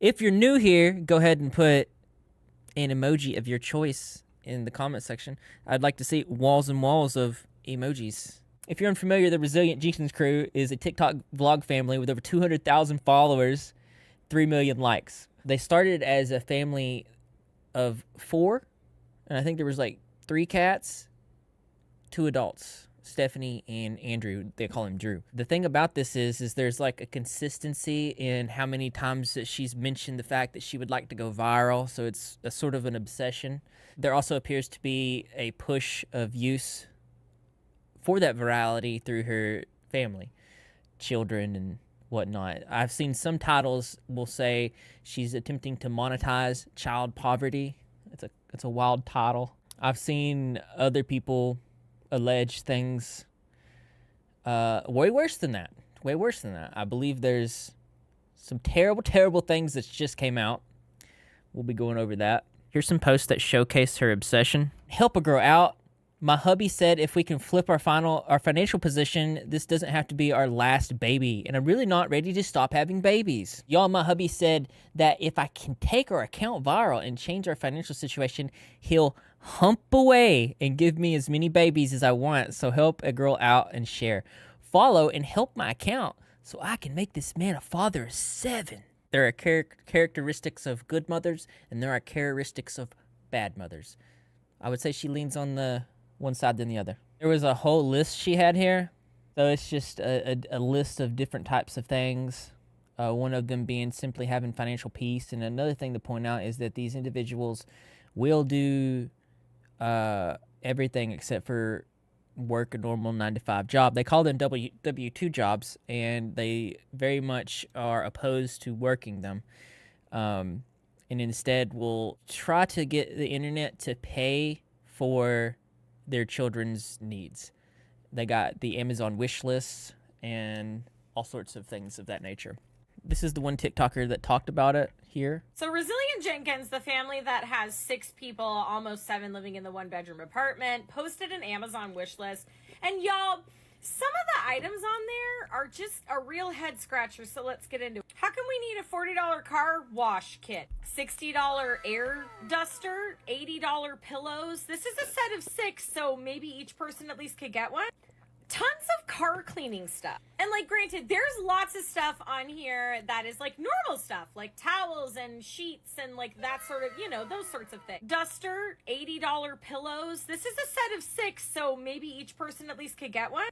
If you're new here, go ahead and put an emoji of your choice in the comment section. I'd like to see walls and walls of emojis. If you're unfamiliar, the Resilient Jenkins crew is a TikTok vlog family with over 200,000 followers, 3 million likes. They started as a family of 4, and I think there was like 3 cats, 2 adults, Stephanie and Andrew. They call him Drew. The thing about this is there's like a consistency in how many times that she's mentioned the fact that she would like to go viral, so it's a sort of an obsession. There also appears to be a push of use for that virality through her family, children and whatnot. I've seen some titles will say she's attempting to monetize child poverty. It's a wild title. I've seen other people allege things way worse than that. Way worse than that. I believe there's some terrible, terrible things that just came out. We'll be going over that. Here's some posts that showcase her obsession. Help a girl out. My hubby said if we can flip our financial position, this doesn't have to be our last baby. And I'm really not ready to stop having babies. Y'all, my hubby said that if I can take our account viral and change our financial situation, he'll hump away and give me as many babies as I want. So help a girl out and share. Follow and help my account so I can make this man a father of 7. There are characteristics of good mothers and there are characteristics of bad mothers. I would say she leans on the one side than the other. There was a whole list she had here. So it's just a list of different types of things. One of them being simply having financial peace. And another thing to point out is that these individuals will do everything except for work a normal 9-to-5 job. They call them W-2 jobs, and they very much are opposed to working them. And instead will try to get the internet to pay for their children's needs. They got the Amazon wish lists and all sorts of things of that nature. This is the one TikToker that talked about it here. So Resilient Jenkins, the family that has 6 people, almost 7 living in the 1-bedroom apartment, posted an Amazon wish list. And y'all, some of the items on there are just a real head scratcher, so let's get into it. How can we need a $40 car wash kit? $60 air duster? $80 pillows? This is a set of 6, so maybe each person at least could get one. Tons of car cleaning stuff. And like, granted, there's lots of stuff on here that is like normal stuff, like towels and sheets and like that sort of, you know, those sorts of things. Duster, $80 pillows. This is a set of 6, so maybe each person at least could get one.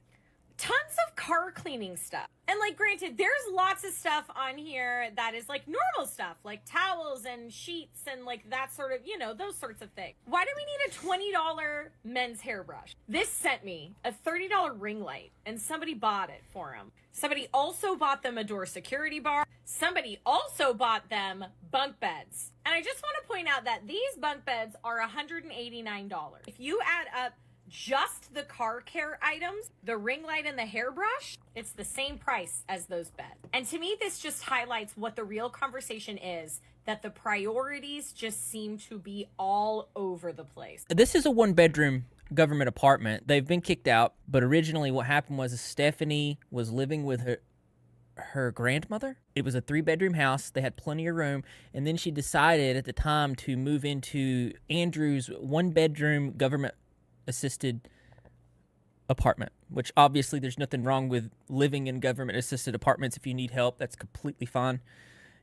Tons of car cleaning stuff. And like, granted, there's lots of stuff on here that is like normal stuff, like towels and sheets and like that sort of, you know, those sorts of things. Why do we need a $20 men's hairbrush? This sent me a $30 ring light and somebody bought it for them. Somebody also bought them a door security bar. Somebody also bought them bunk beds. And I just want to point out that these bunk beds are $189. If you add up just the car care items, the ring light and the hairbrush, it's the same price as those beds. And to me, this just highlights what the real conversation is, that the priorities just seem to be all over the place. This is a 1-bedroom government apartment. They've been kicked out, but originally what happened was Stephanie was living with her grandmother. It was a 3-bedroom house. They had plenty of room. And then she decided at the time to move into Andrew's 1-bedroom government assisted apartment, which obviously there's nothing wrong with living in government assisted apartments. If you need help, that's completely fine.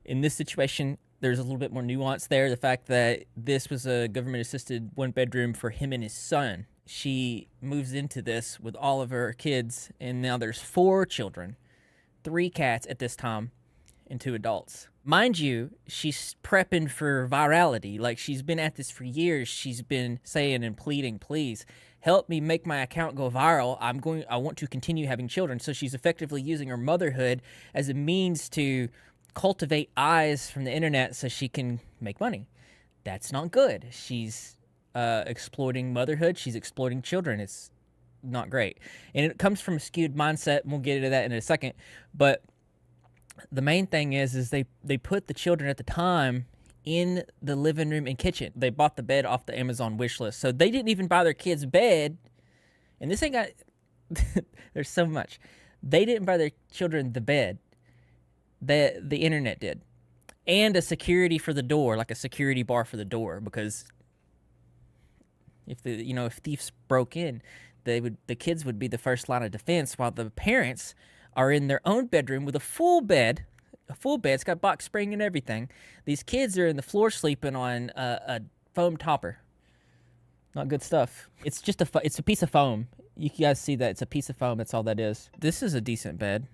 In this situation, there's a little bit more nuance there. The fact that this was a government assisted 1-bedroom for him and his son. She moves into this with all of her kids, and now there's 4 children, 3 cats at this time, and 2 adults. Mind you, she's prepping for virality. Like, she's been at this for years. She's been saying and pleading, please help me make my account go viral. I want to continue having children. So she's effectively using her motherhood as a means to cultivate eyes from the internet so she can make money. That's not good. She's exploiting motherhood. She's exploiting children. It's not great. And it comes from a skewed mindset. And we'll get into that in a second. But the main thing is they put the children at the time in the living room and kitchen. They bought the bed off the Amazon wish list. So they didn't even buy their kids bed. And this ain't got, there's so much. They didn't buy their children the bed. The internet did. and a security for the door, like a security bar for the door, because if if thieves broke in, the kids would be the first line of defense, while the parents are in their own bedroom with a full bed. A full bed. It's got box spring and everything. These kids are in the floor sleeping on a foam topper. Not good stuff. It's just it's a piece of foam. You guys see that? It's a piece of foam. That's all that is. This is a decent bed.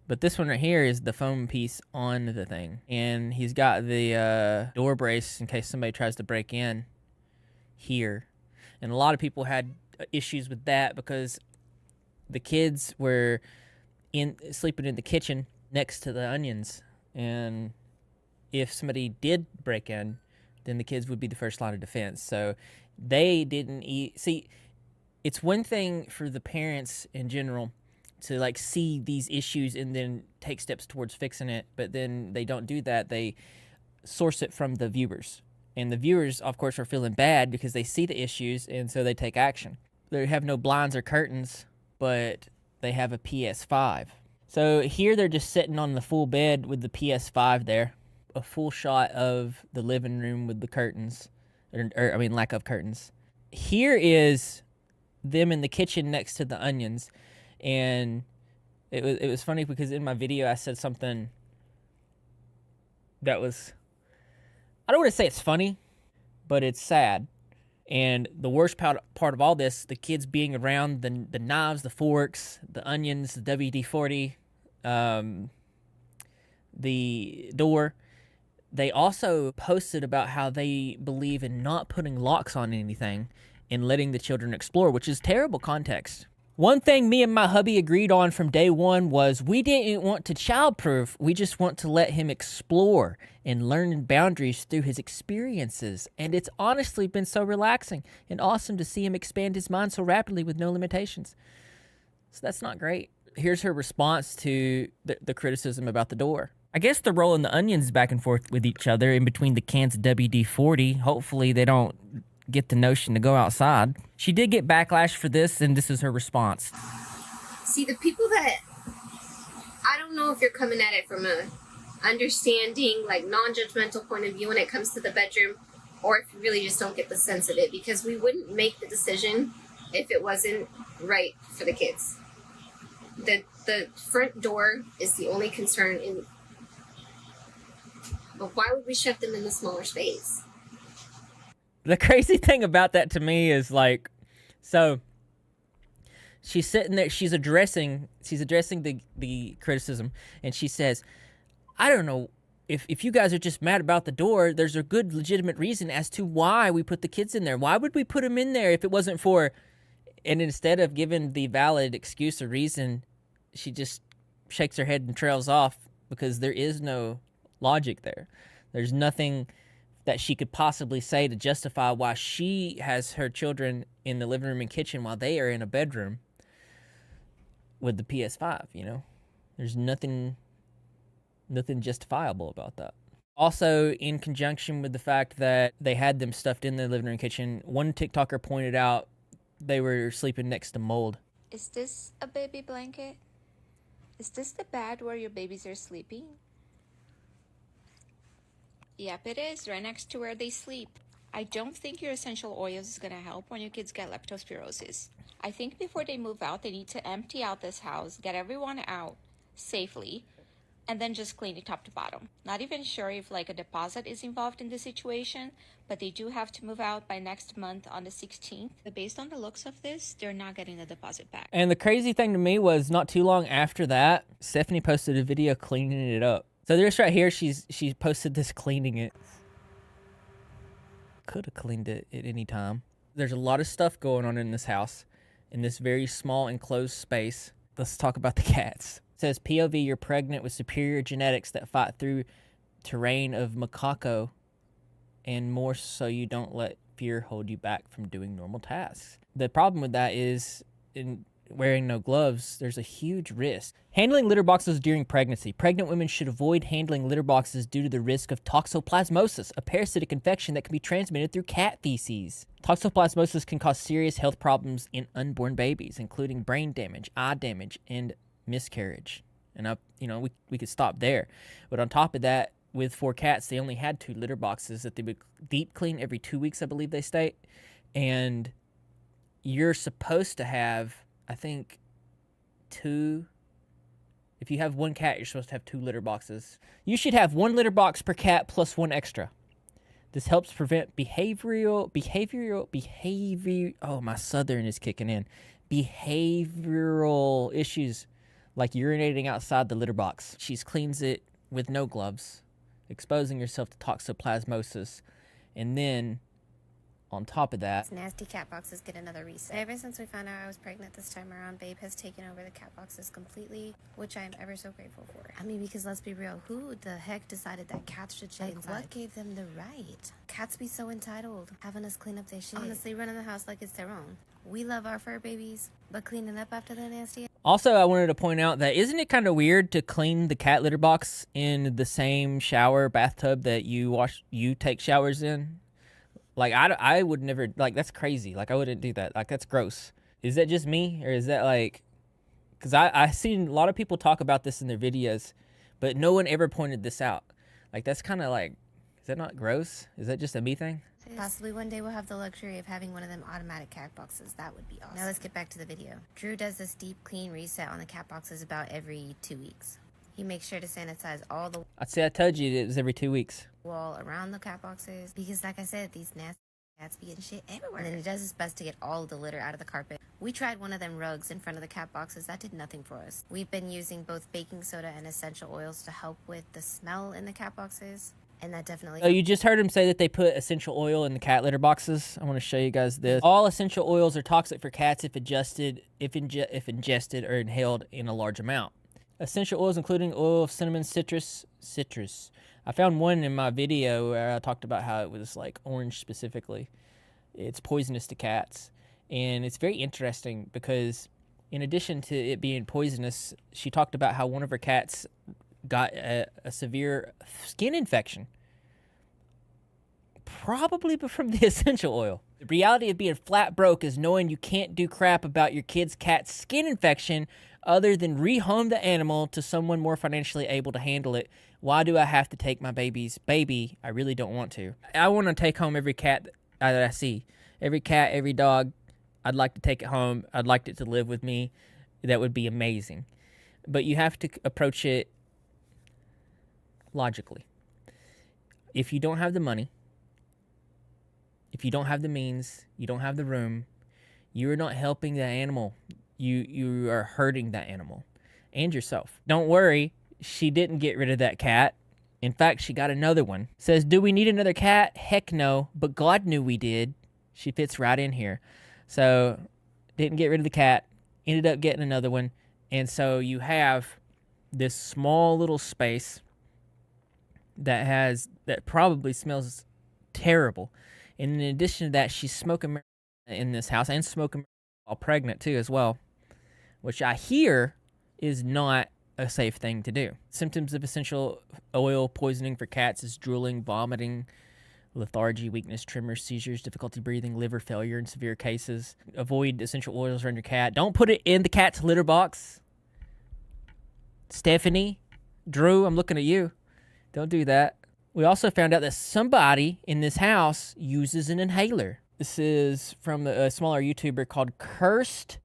But this one right here is the foam piece on the thing. And he's got the door brace in case somebody tries to break in here. And a lot of people had issues with that because the kids were sleeping in the kitchen next to the onions. And if somebody did break in, then the kids would be the first line of defense. So they didn't eat. See, it's one thing for the parents in general to like see these issues and then take steps towards fixing it, but then they don't do that. They source it from the viewers. And the viewers, of course, are feeling bad because they see the issues, and so they take action. They have no blinds or curtains, but they have a PS5. So here they're just sitting on the full bed with the PS5 there. A full shot of the living room with the curtains, or lack of curtains. Here is them in the kitchen next to the onions, and it was funny because in my video I said something that was, I don't want to say it's funny, but it's sad. And the worst part of all this, the kids being around the knives, the forks, the onions, the WD-40, the door. They also posted about how they believe in not putting locks on anything and letting the children explore, which is terrible context. One thing me and my hubby agreed on from day one was we didn't want to childproof. We just want to let him explore and learn boundaries through his experiences. And it's honestly been so relaxing and awesome to see him expand his mind so rapidly with no limitations. So that's not great. Here's her response to the criticism about the door. I guess they're rolling the onions back and forth with each other in between the cans of WD-40. Hopefully they don't get the notion to go outside. She did get backlash for this, and this is her response. See, the people that, I don't know if you're coming at it from a understanding, like non-judgmental point of view when it comes to the bedroom, or if you really just don't get the sense of it, because we wouldn't make the decision if it wasn't right for the kids. The front door is the only concern but why would we shove them in the smaller space? The crazy thing about that to me is like, so she's sitting there, she's addressing the criticism, and she says, I don't know if you guys are just mad about the door, there's a good legitimate reason as to why we put the kids in there. Why would we put them in there if it wasn't for, and instead of giving the valid excuse or reason, she just shakes her head and trails off because there is no logic there. There's nothing that she could possibly say to justify why she has her children in the living room and kitchen while they are in a bedroom with the PS5, There's nothing justifiable about that. Also, in conjunction with the fact that they had them stuffed in the living room and kitchen, one TikToker pointed out they were sleeping next to mold. Is this a baby blanket? Is this the bed where your babies are sleeping? Yep, it is, right next to where they sleep. I don't think your essential oils is going to help when your kids get leptospirosis. I think before they move out, they need to empty out this house, get everyone out safely, and then just clean it top to bottom. Not even sure if like a deposit is involved in the situation, but they do have to move out by next month on the 16th. But based on the looks of this, they're not getting the deposit back. And the crazy thing to me was not too long after that, Stephanie posted a video cleaning it up. So this right here, she posted this cleaning it. Could have cleaned it at any time. There's a lot of stuff going on in this house, in this very small enclosed space. Let's talk about the cats. It says, POV, you're pregnant with superior genetics that fight through terrain of macaco and more so you don't let fear hold you back from doing normal tasks. The problem with that is in wearing no gloves, there's a huge risk. Handling litter boxes during pregnancy. Pregnant women should avoid handling litter boxes due to the risk of toxoplasmosis, a parasitic infection that can be transmitted through cat feces. Toxoplasmosis can cause serious health problems in unborn babies, including brain damage, eye damage, and miscarriage. And we could stop there. But on top of that, with 4 cats, they only had 2 litter boxes that they would deep clean every 2 weeks, I believe they state. And you're supposed to have, I think, 2. If you have 1 cat, you're supposed to have 2 litter boxes. You should have 1 litter box per cat plus 1 extra. This helps prevent behavioral, oh, my Southern is kicking in. Behavioral issues like urinating outside the litter box. She cleans it with no gloves, exposing herself to toxoplasmosis. And then, on top of that, nasty cat boxes get another reset. Ever since we found out I was pregnant this time around, Babe has taken over the cat boxes completely, which I am ever so grateful for. I mean, because let's be real, who the heck decided that cats should shit inside? What gave them the right? Cats be so entitled, having us clean up their shit. Honestly, running the house like it's their own. We love our fur babies, but cleaning up after the nasty. Also, I wanted to point out that isn't it kind of weird to clean the cat litter box in the same shower bathtub that you take showers in? Like, I would never, like, that's crazy. Like, I wouldn't do that. Like, that's gross. Is that just me? Or is that, like, because I've seen a lot of people talk about this in their videos, but no one ever pointed this out. Like, that's kind of like, is that not gross? Is that just a me thing? Possibly one day we'll have the luxury of having one of them automatic cat boxes. That would be awesome. Now let's get back to the video. Drew does this deep clean reset on the cat boxes about every 2 weeks. He makes sure to sanitize all the I'd say I told you it was every 2 weeks. wall around the cat boxes because, like I said, these nasty cats be getting shit everywhere. And then he does his best to get all of the litter out of the carpet. We tried one of them rugs in front of the cat boxes. That did nothing for us. We've been using both baking soda and essential oils to help with the smell in the cat boxes. And that definitely... Oh, you just heard him say that they put essential oil in the cat litter boxes. I want to show you guys this. All essential oils are toxic for cats if ingested or inhaled in a large amount. Essential oils including oil of cinnamon, citrus. I found one in my video where I talked about how it was like orange specifically. It's poisonous to cats. And it's very interesting because in addition to it being poisonous, she talked about how one of her cats got a severe skin infection. Probably from the essential oil. The reality of being flat broke is knowing you can't do crap about your kid's cat's skin infection other than rehome the animal to someone more financially able to handle it. Why do I have to take my baby's baby? I really don't want to. I want to take home every cat that I see. Every cat, every dog. I'd like to take it home. I'd like it to live with me. That would be amazing. But you have to approach it logically. If you don't have the money, if you don't have the means, you don't have the room, you're not helping the animal. You are hurting that animal and yourself. Don't worry, she didn't get rid of that cat. In fact, she got another one. Says, do we need another cat? Heck no, but God knew we did. She fits right in here. So, didn't get rid of the cat, ended up getting another one. And so you have this small little space that probably smells terrible. And in addition to that, she's smoking marijuana in this house and smoking marijuana while pregnant too as well, which I hear is not a safe thing to do. Symptoms of essential oil poisoning for cats is drooling, vomiting, lethargy, weakness, tremors, seizures, difficulty breathing, liver failure in severe cases. Avoid essential oils around your cat. Don't put it in the cat's litter box. Stephanie, Drew, I'm looking at you. Don't do that. We also found out that somebody in this house uses an inhaler. This is from a smaller YouTuber called Cursed.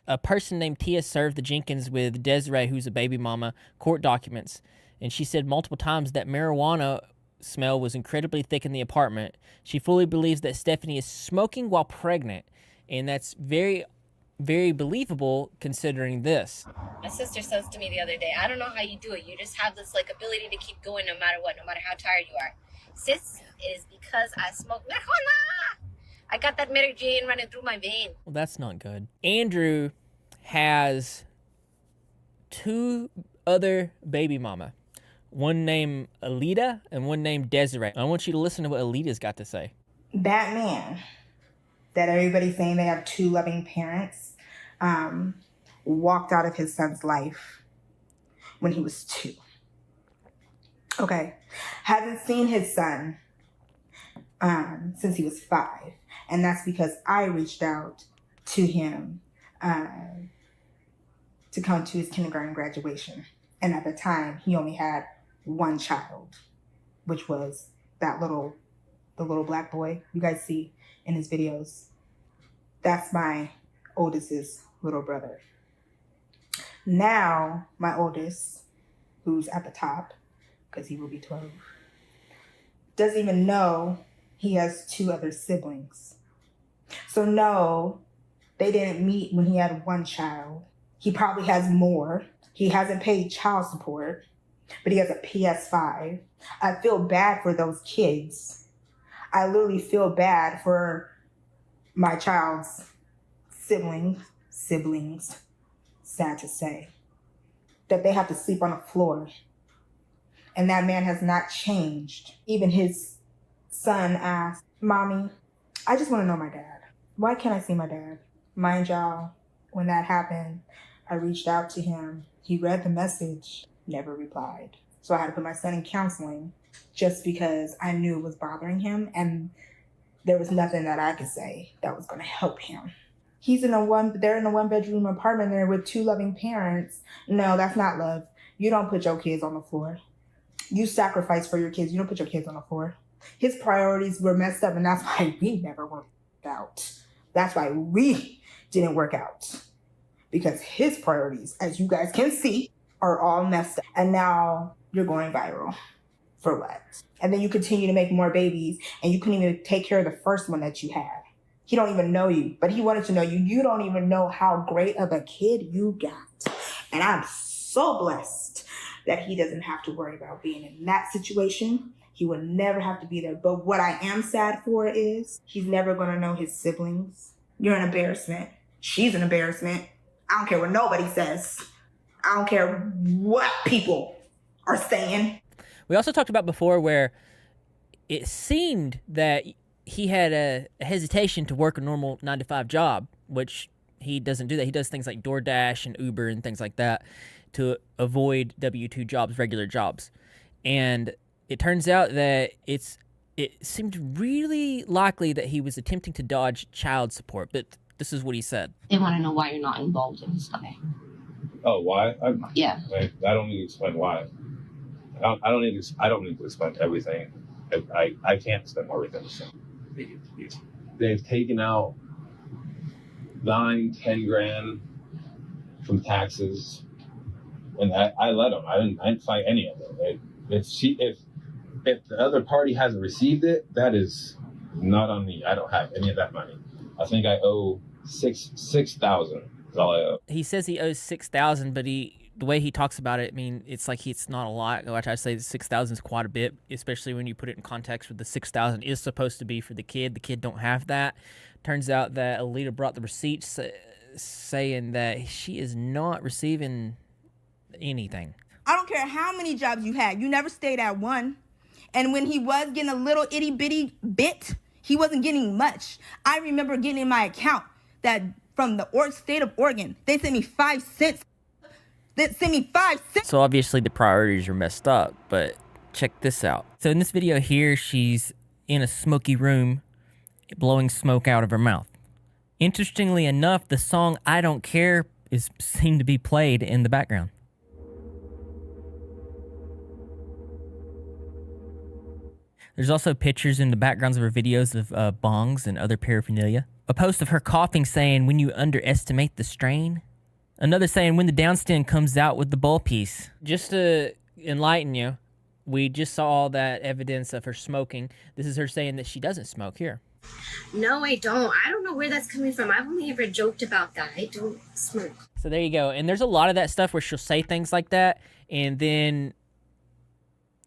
A person named Tia served the Jenkins with Desiree, who's a baby mama, court documents. And she said multiple times that marijuana smell was incredibly thick in the apartment. She fully believes that Stephanie is smoking while pregnant. And that's very, very believable considering this. My sister says to me the other day, I don't know how you do it. You just have this like ability to keep going no matter what, no matter how tired you are. Sis, it is because I smoke marijuana. I got that Mary Jane running through my vein. Well, that's not good. Andrew has 2 other baby mama. One named Alita and one named Desiree. I want you to listen to what Alita's got to say. That man that everybody's saying they have 2 loving parents walked out of his son's life when he was 2. Okay. Hasn't seen his son since he was 5. And that's because I reached out to him to come to his kindergarten graduation. And at the time, he only had one child, which was the little black boy you guys see in his videos. That's my oldest's little brother. Now, my oldest, who's at the top, because he will be 12, doesn't even know he has 2 other siblings. So no, they didn't meet when he had one child. He probably has more. He hasn't paid child support, but he has a PS5. I feel bad for those kids. I literally feel bad for my child's siblings, sad to say, that they have to sleep on the floor. And that man has not changed. Even his son asked, Mommy, I just want to know my dad. Why can't I see my dad? Mind y'all, when that happened, I reached out to him. He read the message, never replied. So I had to put my son in counseling just because I knew it was bothering him and there was nothing that I could say that was going to help him. They're in a 1-bedroom apartment there with 2 loving parents. No, that's not love. You don't put your kids on the floor. You sacrifice for your kids. You don't put your kids on the floor. His priorities were messed up, and that's why we never worked out. That's why we didn't work out. Because his priorities, as you guys can see, are all messed up. And now you're going viral. For what? And then you continue to make more babies, and you couldn't even take care of the first one that you had. He don't even know you, but he wanted to know you. You don't even know how great of a kid you got. And I'm so blessed that he doesn't have to worry about being in that situation. He will never have to be there. But what I am sad for is he's never going to know his siblings. You're an embarrassment. She's an embarrassment. I don't care what nobody says. I don't care what people are saying. We also talked about before where it seemed that he had a hesitation to work a normal 9-to-5 job, which he doesn't do that. He does things like DoorDash and Uber and things like that to avoid W-2 jobs, regular jobs. And it turns out that it seemed really likely that he was attempting to dodge child support, but this is what he said. They want to know why you're not involved in this stuff. Oh, why? Yeah. I don't need to explain why. I don't need to explain everything. I can't explain everything. They've taken out 9-10 grand from taxes, and I let them. I didn't fight any of them. If the other party hasn't received it, that is not on me. I don't have any of that money. I think I owe $6,000. That's all I owe. He says he owes $6,000, but the way he talks about it, I mean, it's like it's not a lot. Which I say $6,000 is quite a bit, especially when you put it in context with the $6,000 is supposed to be for the kid. The kid don't have that. Turns out that Alita brought the receipts saying that she is not receiving anything. I don't care how many jobs you had. You never stayed at one. And when he was getting a little itty bitty bit, he wasn't getting much. I remember getting in my account that from the state of Oregon, they sent me 5 cents. So obviously the priorities are messed up, but check this out. So in this video here, she's in a smoky room blowing smoke out of her mouth. Interestingly enough, the song I Don't Care seemed to be played in the background. There's also pictures in the backgrounds of her videos of bongs and other paraphernalia. A post of her coughing saying, when you underestimate the strain. Another saying, when the downstem comes out with the bowl piece. Just to enlighten you, we just saw all that evidence of her smoking. This is her saying that she doesn't smoke. Here. No, I don't. I don't know where that's coming from. I've only ever joked about that. I don't smoke. So there you go. And there's a lot of that stuff where she'll say things like that, and then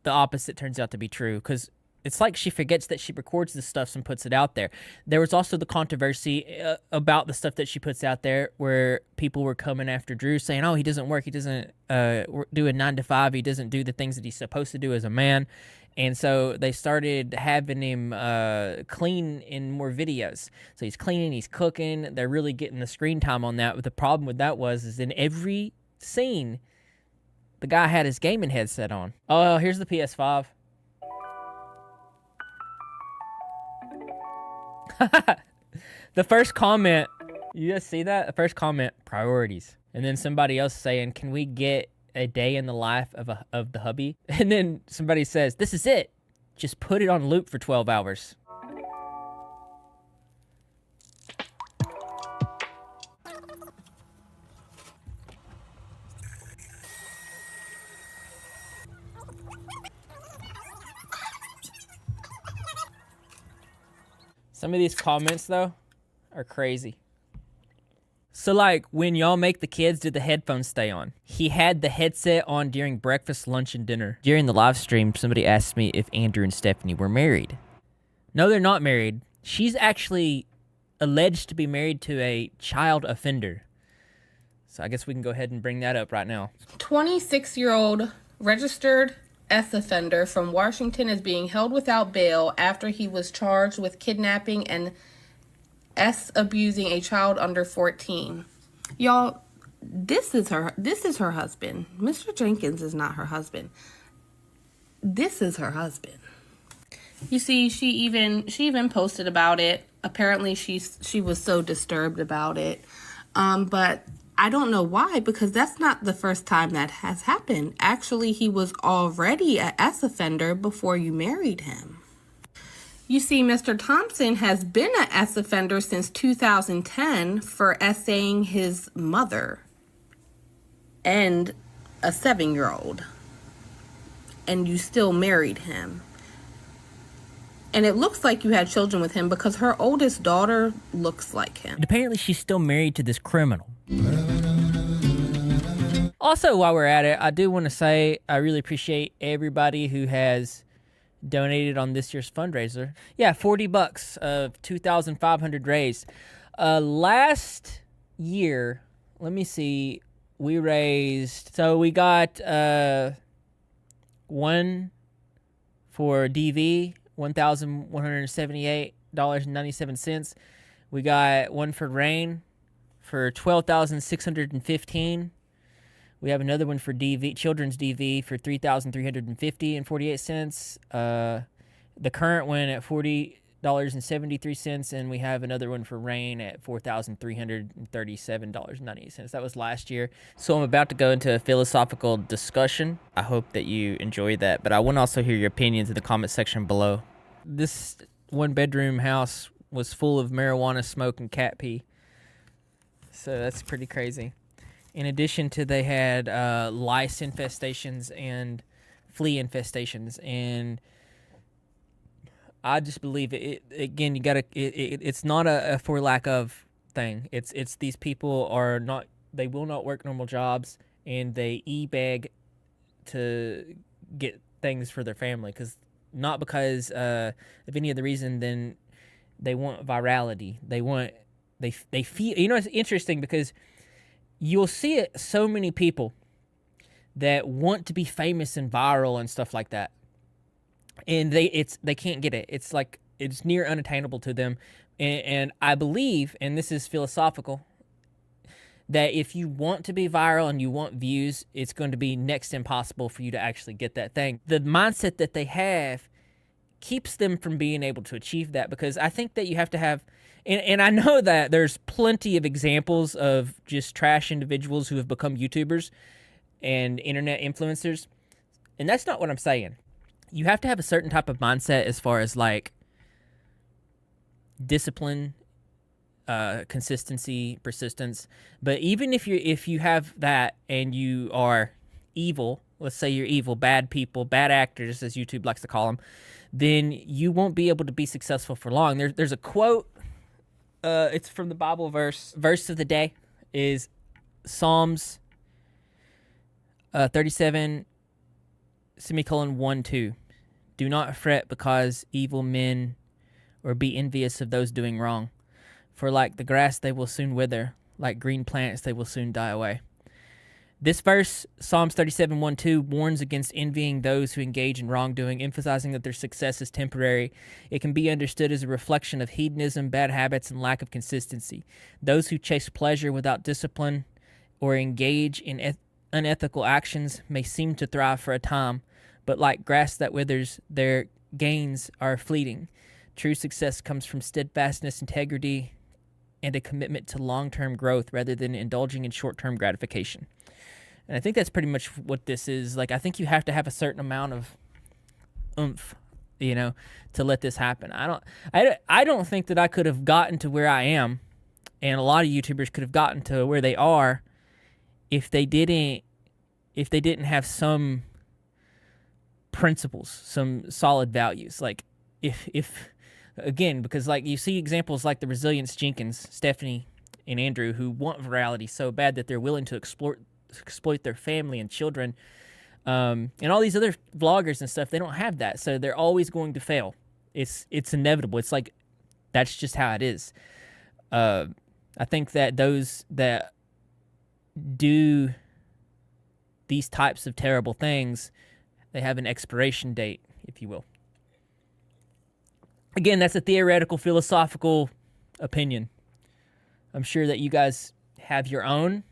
the opposite turns out to be true. Because it's like she forgets that she records this stuff and puts it out there. There was also the controversy about the stuff that she puts out there where people were coming after Drew saying, oh, he doesn't work. He doesn't do a 9-to-5. He doesn't do the things that he's supposed to do as a man. And so they started having him clean in more videos. So he's cleaning, he's cooking. They're really getting the screen time on that. But the problem with that is in every scene, the guy had his gaming headset on. Oh, here's the PS5. The first comment, you guys see that? The first comment, priorities. And then somebody else saying, can we get a day in the life of the hubby? And then somebody says, this is it. Just put it on loop for 12 hours. Some of these comments, though, are crazy. So, like, when y'all make the kids, did the headphones stay on? He had the headset on during breakfast, lunch, and dinner. During the live stream, somebody asked me if Andrew and Stephanie were married. No, they're not married. She's actually alleged to be married to a child offender. So I guess we can go ahead and bring that up right now. 26-year-old registered S offender from Washington is being held without bail after he was charged with kidnapping and abusing a child under 14. Y'all, this is her husband. Mr. Jenkins is not her husband. This is her husband. You see, she even posted about it. Apparently she was so disturbed about it. But I don't know why, because that's not the first time that has happened. Actually, he was already a S offender before you married him. You see, Mr. Thompson has been an S offender since 2010 for essaying his mother and a 7-year-old. And you still married him. And it looks like you had children with him because her oldest daughter looks like him. And apparently she's still married to this criminal. Also, while we're at it, I do want to say I really appreciate everybody who has donated on this year's fundraiser. Yeah, $40 of 2,500 raised. Last year, let me see, we raised, so we got one for DV, $1,178.97. We got one for rain for $12,615. We have another one for DV, children's DV, for $3,350.48. The current one at $40.73, and we have another one for rain at $4,337.98. That was last year. So I'm about to go into a philosophical discussion. I hope that you enjoy that, but I want to also hear your opinions in the comment section below. This one-bedroom house was full of marijuana smoke and cat pee, so that's pretty crazy. In addition to, they had lice infestations and flea infestations, and I just believe it. Again, you gotta. It's not a for lack of thing. It's these people are not. They will not work normal jobs, and they e-beg to get things for their family, not because of any other reason than they want virality. They feel. You know, it's interesting because you'll see it so many people that want to be famous and viral and stuff like that, and they can't get it. It's like it's near unattainable to them, and I believe, and this is philosophical, that if you want to be viral and you want views, it's going to be next to impossible for you to actually get that thing. The mindset that they have keeps them from being able to achieve that, because I think that you have to have. And I know that there's plenty of examples of just trash individuals who have become YouTubers and internet influencers. And that's not what I'm saying. You have to have a certain type of mindset as far as like discipline, consistency, persistence. But even if you have that and you are evil, let's say you're evil, bad people, bad actors, as YouTube likes to call them, then you won't be able to be successful for long. There's a quote. It's from the Bible verse. Verse of the day is Psalms 37, semicolon 1-2. Do not fret because evil men, or be envious of those doing wrong. For like the grass they will soon wither, like green plants they will soon die away. This verse, Psalms 37, 1-2, warns against envying those who engage in wrongdoing, emphasizing that their success is temporary. It can be understood as a reflection of hedonism, bad habits, and lack of consistency. Those who chase pleasure without discipline or engage in unethical actions may seem to thrive for a time, but like grass that withers, their gains are fleeting. True success comes from steadfastness, integrity, and a commitment to long-term growth rather than indulging in short-term gratification. And I think that's pretty much what this is. Like, I think you have to have a certain amount of oomph, you know, to let this happen. I don't think that I could have gotten to where I am, and a lot of YouTubers could have gotten to where they are if they didn't have some principles, some solid values. Like, if again, because like you see examples like the Resilience Jenkins, Stephanie, and Andrew, who want virality so bad that they're willing to exploit their family and children, and all these other vloggers and stuff. They don't have that, so they're always going to fail. It's inevitable. It's like, that's just how it is. I think that those that do these types of terrible things, they have an expiration date, if you will. Again, that's a theoretical, philosophical opinion. I'm sure that you guys have your own,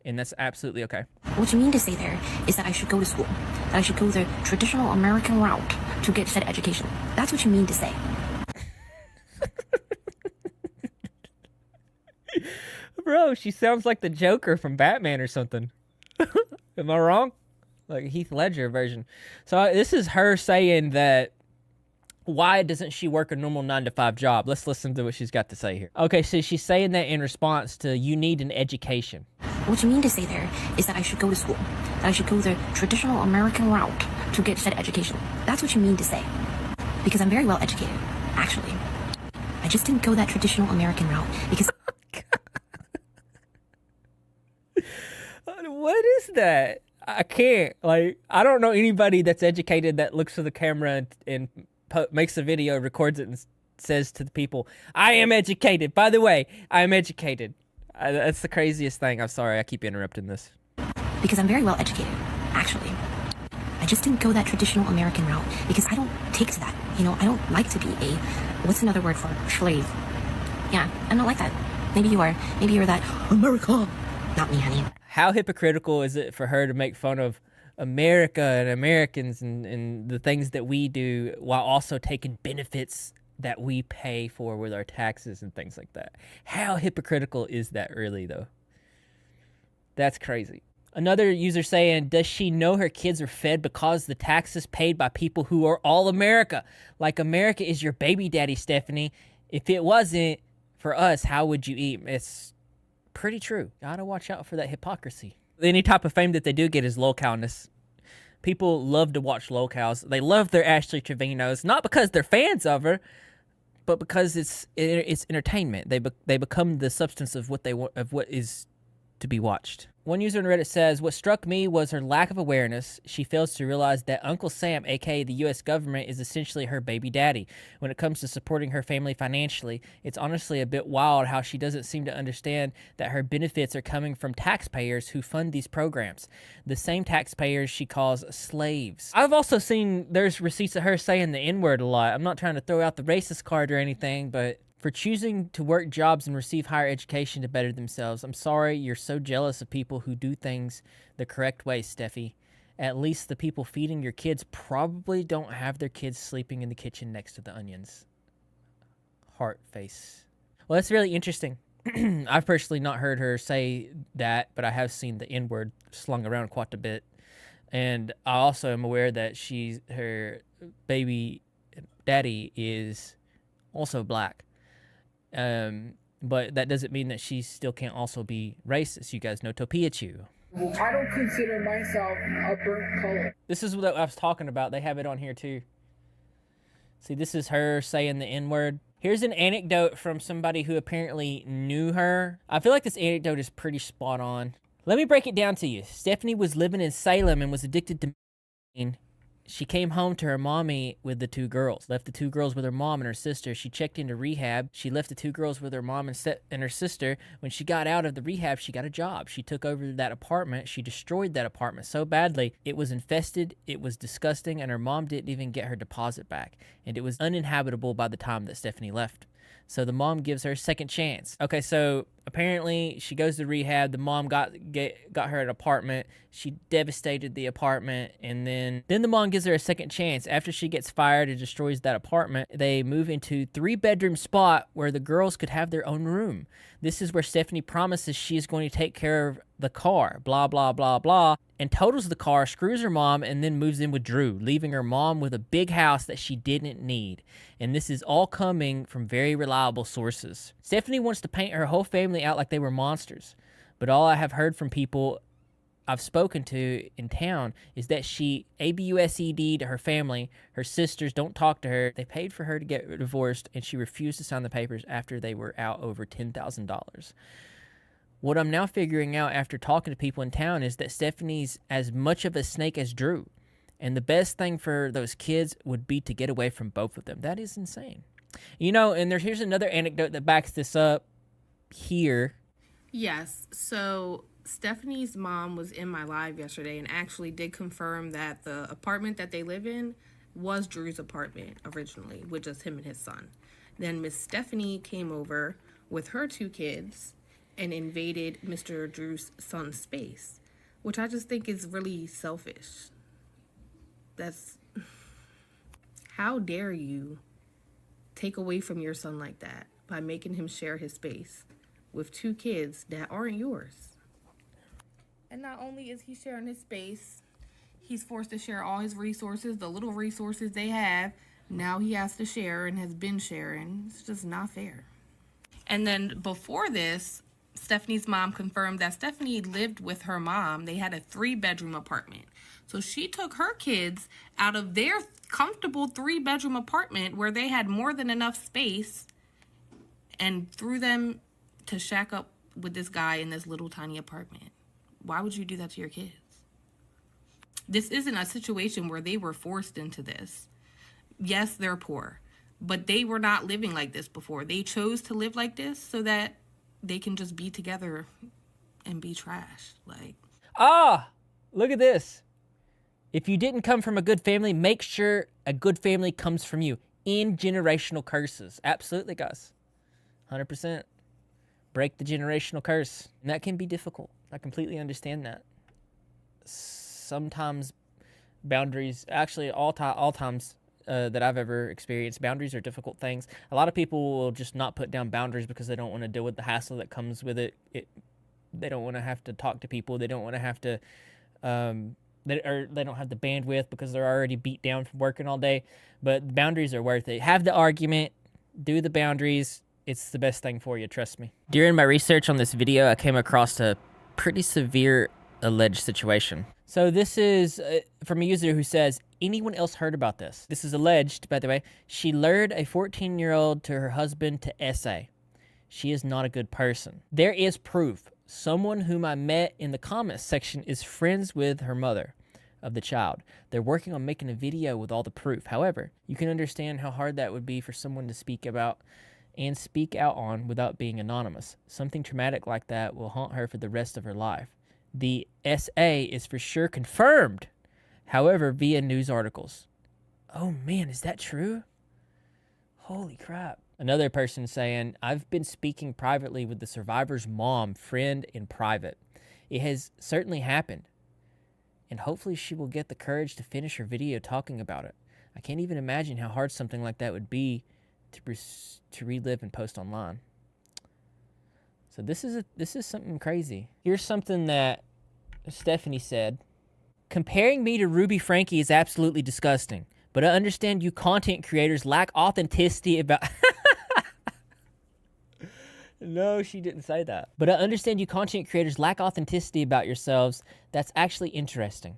and that's absolutely okay. What you mean to say there is that I should go to school, that I should go the traditional American route to get said education. That's what you mean to say. Bro, she sounds like the Joker from Batman or something. Am I wrong? Like Heath Ledger version. So this is her saying that, why doesn't she work a normal 9-to-5 job? Let's listen to what she's got to say here. Okay, so she's saying that in response to, you need an education. What you mean to say there is that I should go to school, that I should go the traditional American route to get said education. That's what you mean to say. Because I'm very well educated, actually. I just didn't go that traditional American route because... What is that? I can't. Like, I don't know anybody that's educated that looks to the camera and makes a video, records it, and says to the people, I am educated. By the way, I am educated. That's the craziest thing. I'm sorry, I keep interrupting this. Because I'm very well educated, actually. I just didn't go that traditional American route because I don't take to that. You know, I don't like to be a, what's another word for slave? Yeah, I don't like that. Maybe you are. Maybe you're that America. Not me, honey. How hypocritical is it for her to make fun of America and Americans and the things that we do while also taking benefits that we pay for with our taxes and things like that? How hypocritical is that really, though? That's crazy. Another user saying, does she know her kids are fed because the taxes paid by people who are all America? Like, America is your baby daddy, Stephanie. If it wasn't for us, how would you eat? It's pretty true. Gotta watch out for that hypocrisy. Any type of fame that they do get is localness. People love to watch locals. They love their Ashley Trevinos, not because they're fans of her, but because it's entertainment. They become the substance of what they want, of what is to be watched. One user on Reddit says, what struck me was her lack of awareness. She fails to realize that Uncle Sam, aka the US government, is essentially her baby daddy. When it comes to supporting her family financially, it's honestly a bit wild how she doesn't seem to understand that her benefits are coming from taxpayers who fund these programs. The same taxpayers she calls slaves. I've also seen there's receipts of her saying the N-word a lot. I'm not trying to throw out the racist card or anything, but for choosing to work jobs and receive higher education to better themselves. I'm sorry you're so jealous of people who do things the correct way, Steffi. At least the people feeding your kids probably don't have their kids sleeping in the kitchen next to the onions. Heart face. Well, that's really interesting. I've personally not heard her say that, but I have seen the N-word slung around quite a bit. And I also am aware that her baby daddy is also black. But that doesn't mean that she still can't also be racist. You guys know Topiachu. I don't consider myself a burnt color. This is what I was talking about. They have it on here too. See, this is her saying the N-word. Here's an anecdote from somebody who apparently knew her. I feel like this anecdote is pretty spot on. Let me break it down to you. Stephanie was living in Salem and was addicted to cocaine. She came home to her mommy with the 2 girls. Left the 2 girls with her mom and her sister. She checked into rehab. She left the 2 girls with her mom and her sister. When she got out of the rehab, she got a job. She took over that apartment. She destroyed that apartment so badly. It was infested. It was disgusting. And her mom didn't even get her deposit back. And it was uninhabitable by the time that Stephanie left. So the mom gives her a second chance. Okay, so apparently she goes to rehab. The mom got her an apartment. She devastated the apartment, and then the mom gives her a second chance. After she gets fired and destroys that apartment, they move into 3-bedroom spot where the girls could have their own room. This is where Stephanie promises she is going to take care of the car, blah, blah, blah, blah, and totals the car, screws her mom, and then moves in with Drew, leaving her mom with a big house that she didn't need. And this is all coming from very reliable sources. Stephanie wants to paint her whole family out like they were monsters, but all I have heard from people I've spoken to in town is that she ABUSED'd her family. Her sisters don't talk to her. They paid for her to get divorced, and she refused to sign the papers after they were out over $10,000. What I'm now figuring out after talking to people in town is that Stephanie's as much of a snake as Drew, and the best thing for those kids would be to get away from both of them. That is insane. You know, and here's another anecdote that backs this up here. Yes, so Stephanie's mom was in my live yesterday and actually did confirm that the apartment that they live in was Drew's apartment originally, with just him and his son. Then Miss Stephanie came over with her 2 kids and invaded Mr. Drew's son's space, which I just think is really selfish. That's... How dare you take away from your son like that by making him share his space with 2 kids that aren't yours? And not only is he sharing his space, he's forced to share all his resources, the little resources they have. Now he has to share and has been sharing. It's just not fair. And then before this, Stephanie's mom confirmed that Stephanie lived with her mom. They had a 3-bedroom apartment. So she took her kids out of their comfortable 3-bedroom apartment where they had more than enough space and threw them to shack up with this guy in this little tiny apartment. Why would you do that to your kids? This isn't a situation where they were forced into this. Yes, they're poor, but they were not living like this before. They chose to live like this so that they can just be together and be trash. Like, look at this. If you didn't come from a good family, make sure a good family comes from you. In generational curses. Absolutely, guys. 100%. Break the generational curse. And that can be difficult. I completely understand that. Sometimes boundaries, actually all times that I've ever experienced, boundaries are difficult things. A lot of people will just not put down boundaries because they don't want to deal with the hassle that comes with it. They don't want to have to talk to people. They don't want to have to, they don't have the bandwidth because they're already beat down from working all day. But boundaries are worth it. Have the argument, do the boundaries. It's the best thing for you, trust me. During my research on this video, I came across a pretty severe alleged situation. So this is from a user who says, anyone else heard about this? This is alleged, by the way. She lured a 14-year-old to her husband to essay. She is not a good person. There is proof. Someone whom I met in the comments section is friends with her mother of the child. They're working on making a video with all the proof. However, you can understand how hard that would be for someone to speak about and speak out on without being anonymous. Something traumatic like that will haunt her for the rest of her life. The SA is for sure confirmed, however, via news articles. Oh man, is that true? Holy crap. Another person saying, I've been speaking privately with the survivor's mom, friend in private. It has certainly happened. And hopefully she will get the courage to finish her video talking about it. I can't even imagine how hard something like that would be to relive and post online. So this is something crazy. Here's something that Stephanie said. Comparing me to Ruby Frankie is absolutely disgusting, but I understand you content creators lack authenticity about... No, she didn't say that. But I understand you content creators lack authenticity about yourselves. That's actually interesting.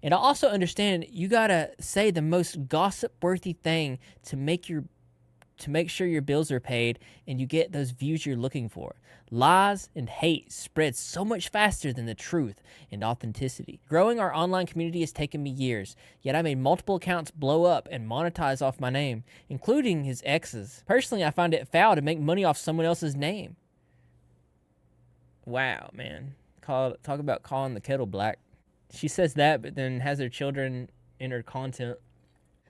And I also understand you gotta say the most gossip-worthy thing to make sure your bills are paid and you get those views you're looking for. Lies and hate spread so much faster than the truth and authenticity. Growing our online community has taken me years, yet I made multiple accounts blow up and monetize off my name, including his ex's. Personally, I find it foul to make money off someone else's name. Wow, man. Talk about calling the kettle black. She says that, but then has her children in her content.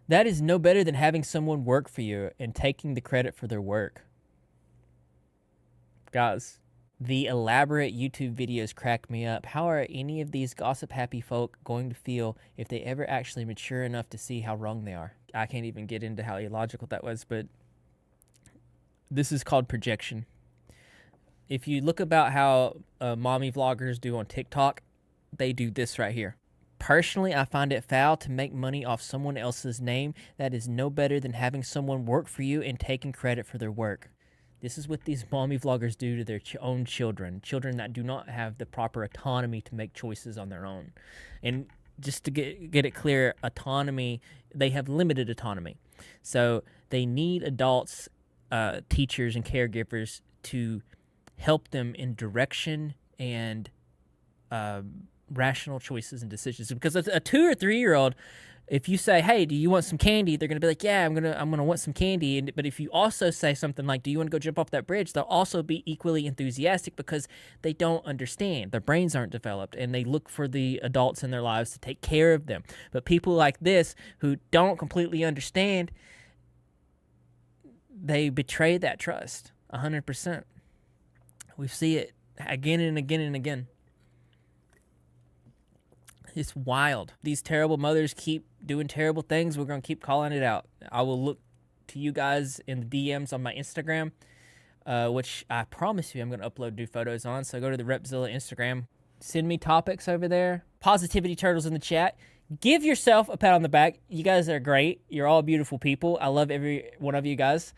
That is no better than having someone work for you and taking the credit for their work. Guys, The elaborate YouTube videos crack me up. How are any of these gossip-happy folk going to feel if they ever actually mature enough to see how wrong they are? I can't even get into how illogical that was, but this is called projection. If you look about how mommy vloggers do on TikTok, they do this right here. Personally, I find it foul to make money off someone else's name. That is no better than having someone work for you and taking credit for their work. This is what these mommy vloggers do to their own children that do not have the proper autonomy to make choices on their own. And just to get it clear, autonomy, they have limited autonomy. So they need adults, teachers, and caregivers to help them in direction and rational choices and decisions. Because a 2 or 3 year old, if you say, "Hey, do you want some candy?" they're gonna be like, "Yeah, I'm gonna want some candy." But if you also say something like, "Do you want to go jump off that bridge?" they'll also be equally enthusiastic because they don't understand. Their brains aren't developed, and they look for the adults in their lives to take care of them. But people like this who don't completely understand, they betray that trust 100%. We see it again and again and again. It's wild. These terrible mothers keep doing terrible things. We're going to keep calling it out. I will look to you guys in the DMs on my Instagram, which I promise you I'm going to upload new photos on. So go to the Repzilla Instagram. Send me topics over there. Positivity Turtles in the chat. Give yourself a pat on the back. You guys are great. You're all beautiful people. I love every one of you guys.